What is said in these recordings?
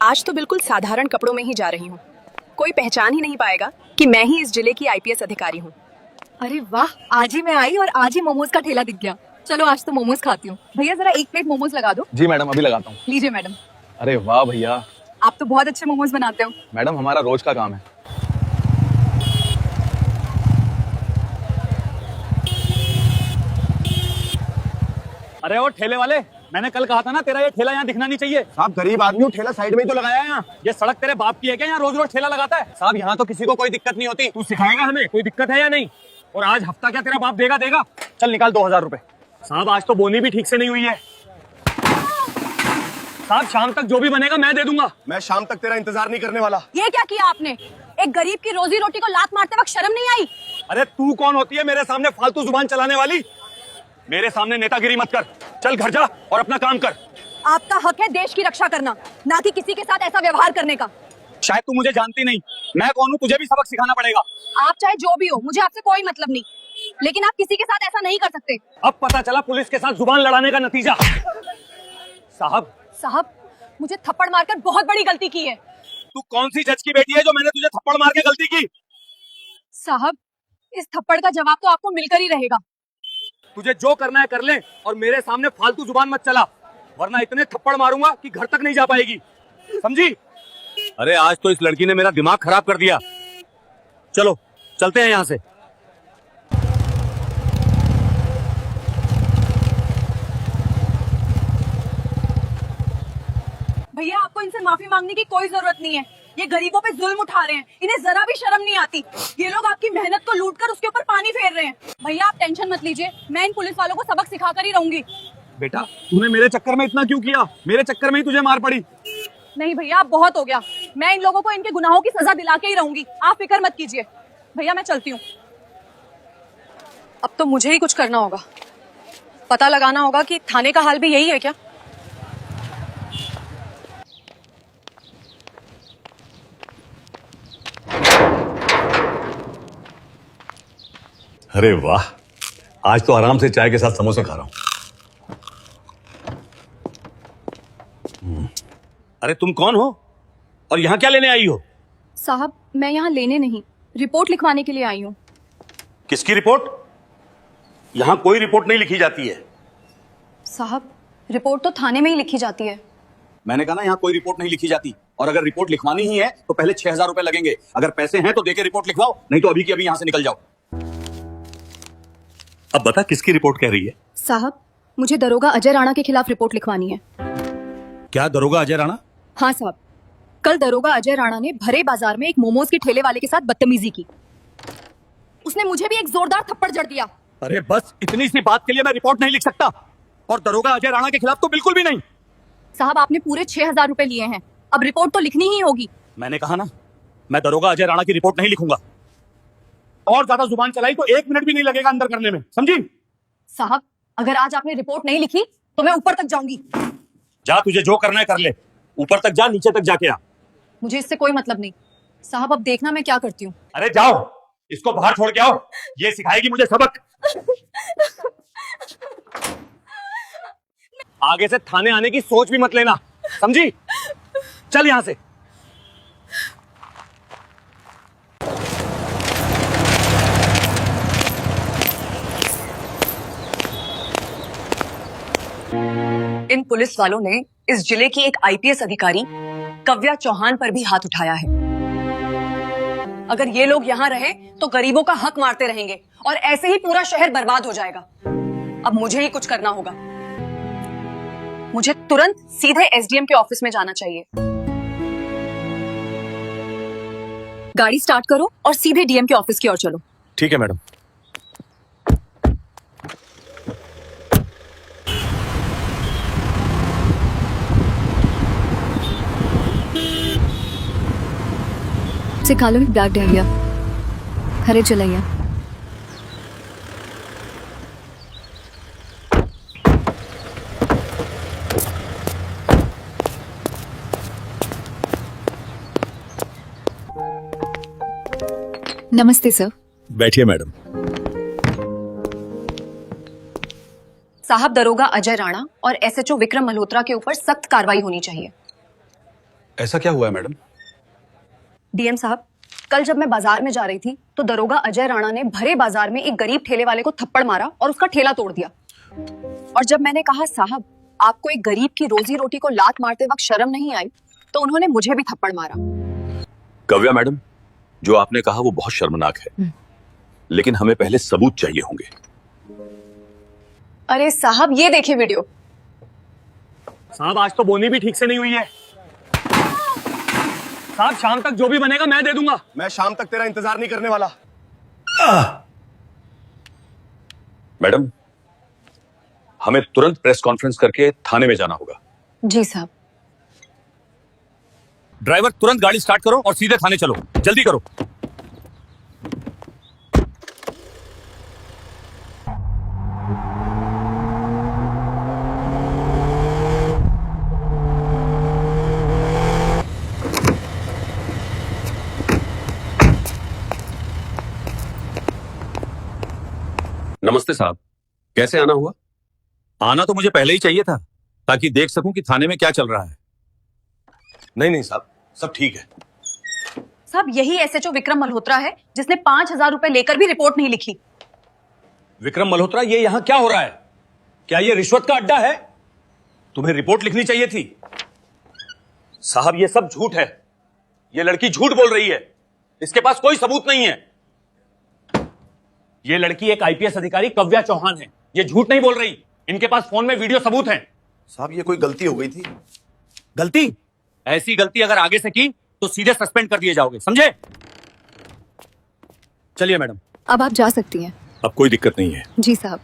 आज तो बिल्कुल साधारण कपड़ों में ही जा रही हूँ। कोई पहचान ही नहीं पाएगा कि मैं ही इस जिले की आईपीएस अधिकारी हूँ। अरे वाह, आज ही मैं आई और आज ही मोमोज का ठेला दिख गया। चलो आज तो मोमोज खाती हूँ। भैया जरा एक प्लेट मोमोज लगा दो। जी मैडम, अभी लगाता हूँ। लीजिए मैडम। अरे वाह भैया, आप तो बहुत अच्छे मोमोज बनाते हो। मैडम हमारा रोज का काम है। अरे वो ठेले वाले, मैंने कल कहा था ना तेरा ये ठेला यहाँ दिखना नहीं चाहिए। साहब गरीब आदमी हूँ, ठेला साइड में ही तो लगाया है यहाँ। ये सड़क तेरे बाप की है क्या? यहाँ रोज रोज ठेला लगाता है? साहब यहाँ तो किसी को कोई दिक्कत नहीं होती। तू सिखाएगा हमें कोई दिक्कत है या नहीं? और आज हफ्ता क्या तेरा बाप देगा? चल निकाल 2000 रुपए। साहब आज तो बोनी भी ठीक से नहीं हुई है। साहब शाम तक जो भी बनेगा मैं दे दूंगा। मैं शाम तक तेरा इंतजार नहीं करने वाला। ये क्या किया आपने? एक गरीब की रोजी रोटी को लात मारते वक्त शर्म नहीं आई? अरे तू कौन होती है मेरे सामने फालतू जुबान चलाने वाली? मेरे सामने नेतागिरी मत कर। चल घर जा और अपना काम कर। आपका हक है देश की रक्षा करना, ना कि किसी के साथ ऐसा व्यवहार करने का। शायद तू मुझे जानती नहीं, मैं कौन हूँ तुझे भी सबक सिखाना पड़ेगा। आप चाहे जो भी हो, मुझे आपसे कोई मतलब नहीं, लेकिन आप किसी के साथ ऐसा नहीं कर सकते। अब पता चला पुलिस के साथ जुबान लड़ाने का नतीजा। साहब मुझे थप्पड़ मारकर बहुत बड़ी गलती की है। तू कौन सी जज की बेटी है जो मैंने तुझे थप्पड़ मार के गलती की? साहब इस थप्पड़ का जवाब तो आपको मिलकर ही रहेगा। तुझे जो करना है कर ले और मेरे सामने फालतू जुबान मत चला, वरना इतने थप्पड़ मारूंगा कि घर तक नहीं जा पाएगी, समझी? अरे आज तो इस लड़की ने मेरा दिमाग खराब कर दिया। चलो चलते हैं यहाँ से। भैया आपको इनसे माफी मांगने की कोई जरूरत नहीं है। ये गरीबों पे जुल्म उठा रहे हैं, इन्हें जरा भी शर्म नहीं आती। ये लोग आपकी मेहनत को लूटकर उसके ऊपर पानी फेर रहे हैं। भैया आप टेंशन मत लीजिए, मैं इन पुलिस वालों को सबक सिखा कर ही रहूंगी। बेटा तूने मेरे चक्कर में इतना क्यों किया? मेरे चक्कर में ही तुझे मार पड़ी। नहीं भैया आप बहुत हो गया, मैं इन लोगों को इनके गुनाहों की सजा दिला के ही रहूंगी। आप फिक्र मत कीजिए। भैया मैं चलती हूँ। अब तो मुझे ही कुछ करना होगा, पता लगाना होगा कि थाने का हाल भी यही है क्या। अरे वाह, आज तो आराम से चाय के साथ समोसा खा रहा हूं। अरे तुम कौन हो और यहाँ क्या लेने आई हो? साहब मैं यहाँ लेने नहीं, रिपोर्ट लिखवाने के लिए आई हूँ। किसकी रिपोर्ट? यहाँ कोई रिपोर्ट नहीं लिखी जाती है। साहब रिपोर्ट तो थाने में ही लिखी जाती है। मैंने कहा ना यहाँ कोई रिपोर्ट नहीं लिखी जाती, और अगर रिपोर्ट लिखवानी ही है तो पहले 6000 रुपए लगेंगे। अगर पैसे हैं तो देके रिपोर्ट लिखवाओ, नहीं तो अभी की अभी यहाँ से निकल जाओ। अब बता किसकी रिपोर्ट कह रही है? साहब मुझे दरोगा अजय राणा के खिलाफ रिपोर्ट लिखवानी है। क्या दरोगा अजय राणा? हाँ साहब, कल दरोगा अजय राणा ने भरे बाजार में एक मोमोज के ठेले वाले के साथ बदतमीजी की। उसने मुझे भी एक जोरदार थप्पड़ जड़ दिया। अरे बस इतनी सी बात के लिए मैं रिपोर्ट नहीं लिख सकता, और दरोगा अजय राणा के खिलाफ तो बिल्कुल भी नहीं। साहब आपने पूरे 6000 रुपए लिए हैं, अब रिपोर्ट तो लिखनी ही होगी। मैंने कहा ना, मैं दरोगा अजय राणा की रिपोर्ट नहीं लिखूंगा। और ज्यादा जुबान चलाई तो 1 मिनट भी नहीं लगेगा अंदर करने में, समझी? साहब अगर आज आपने रिपोर्ट नहीं लिखी तो मैं ऊपर तक जाऊंगी। जा, तुझे जो करना है कर ले। ऊपर तक जा, नीचे तक जाके आ। मुझे इससे कोई मतलब नहीं। साहब अब देखना मैं क्या करती हूँ। अरे जाओ, इसको बाहर छोड़ के आओ, ये सिखाएगी मुझे सबक। आगे से थाने आने की सोच भी मत लेना, समझी? चल यहां से। इन पुलिस वालों ने इस जिले की एक आईपीएस अधिकारी कव्या चौहान पर भी हाथ उठाया है। अगर ये लोग यहाँ रहे तो गरीबों का हक मारते रहेंगे और ऐसे ही पूरा शहर बर्बाद हो जाएगा। अब मुझे ही कुछ करना होगा। मुझे तुरंत सीधे एसडीएम के ऑफिस में जाना चाहिए। गाड़ी स्टार्ट करो और सीधे डीएम के ऑफिस की ओर चलो। ठीक है मैडम। सिखा लो बैग डहलिया, खरे चलाइया। नमस्ते सर। बैठिए मैडम। साहब दरोगा अजय राणा और एसएचओ विक्रम मल्होत्रा के ऊपर सख्त कार्रवाई होनी चाहिए। ऐसा क्या हुआ है मैडम? डीएम साहब, कल जब मैं बाजार में जा रही थी तो दरोगा अजय राणा ने भरे बाजार में एक गरीब ठेले वाले को थप्पड़ मारा और उसका ठेला तोड़ दिया। और जब मैंने कहा साहब आपको एक गरीब की रोजी रोटी को लात मारते वक्त शर्म नहीं आई, तो उन्होंने मुझे भी थप्पड़ मारा। कव्या मैडम, जो आपने कहा वो बहुत शर्मनाक है, लेकिन हमें पहले सबूत चाहिए होंगे। अरे साहब ये देखिए वीडियो। साहब आज तो बोनी भी ठीक से नहीं हुई है। साहब शाम तक जो भी बनेगा मैं दे दूंगा। मैं शाम तक तेरा इंतजार नहीं करने वाला। मैडम, हमें तुरंत प्रेस कॉन्फ्रेंस करके थाने में जाना होगा। जी साहब। ड्राइवर तुरंत गाड़ी स्टार्ट करो और सीधे थाने चलो, जल्दी करो। नमस्ते साहब, कैसे आना हुआ? आना तो मुझे पहले ही चाहिए था ताकि देख सकूं कि थाने में क्या चल रहा है। नहीं साहब, सब ठीक है। साहब यही एसएचओ विक्रम मल्होत्रा है जिसने 5,000 रुपए लेकर भी रिपोर्ट नहीं लिखी। विक्रम मल्होत्रा, ये यहां क्या हो रहा है? क्या ये रिश्वत का अड्डा है? तुम्हें रिपोर्ट लिखनी चाहिए थी। साहब ये सब झूठ है, ये लड़की झूठ बोल रही है, इसके पास कोई सबूत नहीं है। ये लड़की एक आईपीएस अधिकारी कव्या चौहान है, ये झूठ नहीं बोल रही, इनके पास फोन में वीडियो सबूत हैं। साहब ये कोई गलती हो गई थी। गलती? ऐसी गलती अगर आगे से की तो सीधे सस्पेंड कर दिए जाओगे, समझे? चलिए मैडम। अब आप जा सकती हैं। अब कोई दिक्कत नहीं है। जी साहब।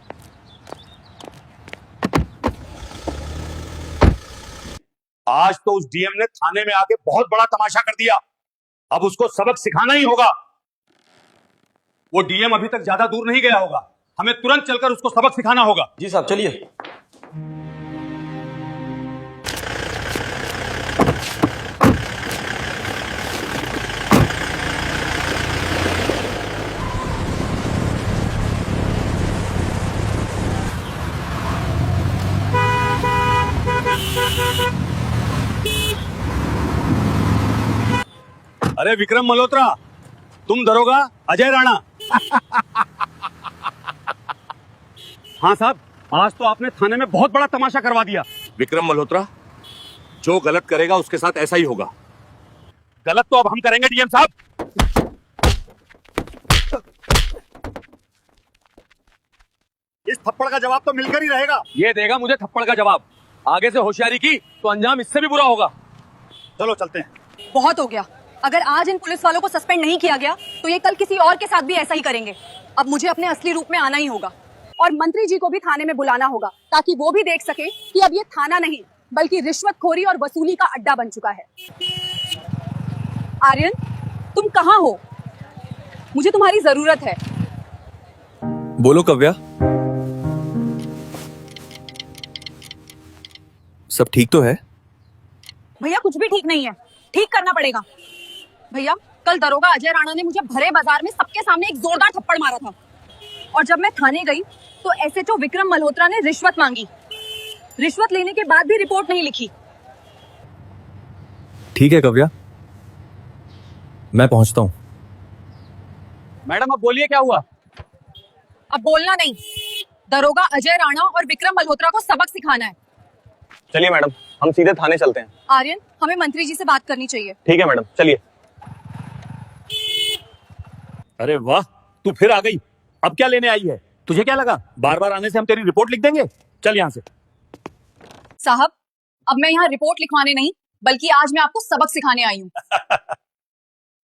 आज तो उस डीएम ने थाने में आके बहुत बड़ा तमाशा कर दिया, अब उसको सबक सिखाना ही होगा। वो डीएम अभी तक ज्यादा दूर नहीं गया होगा, हमें तुरंत चलकर उसको सबक सिखाना होगा। जी साहब चलिए। अरे विक्रम मल्होत्रा, तुम दरोगा अजय राणा। हाँ साहब, आज तो आपने थाने में बहुत बड़ा तमाशा करवा दिया। विक्रम मल्होत्रा, जो गलत करेगा उसके साथ ऐसा ही होगा। गलत तो अब हम करेंगे डीएम साहब। इस थप्पड़ का जवाब तो मिलकर ही रहेगा। ये देगा मुझे थप्पड़ का जवाब। आगे से होशियारी की तो अंजाम इससे भी बुरा होगा। चलो चलते हैं। बहुत हो गया, अगर आज इन पुलिस वालों को सस्पेंड नहीं किया गया तो ये कल किसी और के साथ भी ऐसा ही करेंगे। अब मुझे अपने असली रूप में आना ही होगा और मंत्री जी को भी थाने में बुलाना होगा ताकि वो भी देख सके कि अब ये थाना नहीं बल्कि रिश्वतखोरी और वसूली का अड्डा बन चुका है। आर्यन, तुम कहाँ हो? मुझे तुम्हारी जरूरत है। बोलो कव्या, सब ठीक तो है? भैया कुछ भी ठीक नहीं है, ठीक करना पड़ेगा। भैया कल दरोगा अजय राणा ने मुझे भरे बाजार में सबके सामने एक जोरदार थप्पड़ मारा था, और जब मैं थाने गई तो एसएचओ विक्रम मल्होत्रा ने रिश्वत मांगी। रिश्वत लेने के बाद भी रिपोर्ट नहीं लिखी। ठीक है कव्या, मैं पहुंचता हूं। मैडम अब बोलिए क्या हुआ? अब बोलना नहीं, दरोगा अजय राणा और विक्रम मल्होत्रा को सबक सिखाना है। चलिए मैडम, हम सीधे थाने चलते हैं। आर्यन, हमें मंत्री जी से बात करनी चाहिए। ठीक है मैडम, चलिए। अरे वाह, तू फिर आ गई। अब क्या लेने आई है? तुझे क्या लगा बार बार आने से हम तेरी रिपोर्ट लिख देंगे? चल यहाँ से। साहब, अब मैं यहाँ रिपोर्ट लिखवाने नहीं बल्कि आज मैं आपको सबक सिखाने आई हूँ।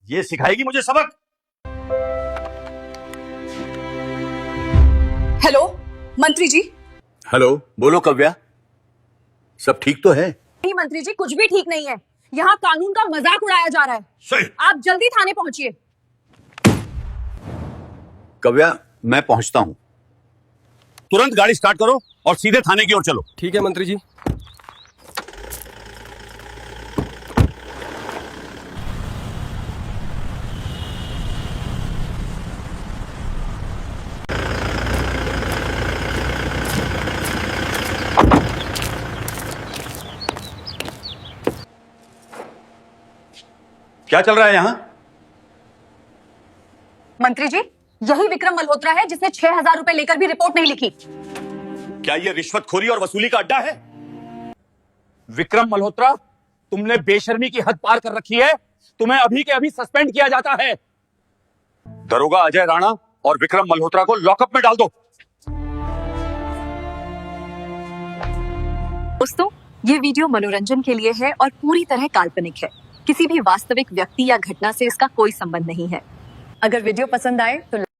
ये सिखाएगी मुझे सबक? हेलो मंत्री जी। हेलो, बोलो कव्या, सब ठीक तो है? नहीं मंत्री जी, कुछ भी ठीक नहीं है। यहाँ कानून का मजाक उड़ाया जा रहा है। सही। आप जल्दी थाने पहुंचिए। कव्या, मैं पहुंचता हूं। तुरंत गाड़ी स्टार्ट करो और सीधे थाने की ओर चलो। ठीक है मंत्री जी। क्या चल रहा है यहाँ? मंत्री जी, यही विक्रम मल्होत्रा है जिसने 6,000 रुपए लेकर भी रिपोर्ट नहीं लिखी। क्या ये रिश्वतखोरी और वसूली का अड्डा है? विक्रम मल्होत्रा, तुमने बेशर्मी की हद पार कर रखी है। तुम्हें अभी के अभी सस्पेंड किया जाता है। दरोगा अजय राणा और विक्रम मल्होत्रा को लॉकअप में डाल दो। दोस्तों, ये वीडियो मनोरंजन के लिए है और पूरी तरह काल्पनिक है। किसी भी वास्तविक व्यक्ति या घटना से इसका कोई संबंध नहीं है। अगर वीडियो पसंद आए तो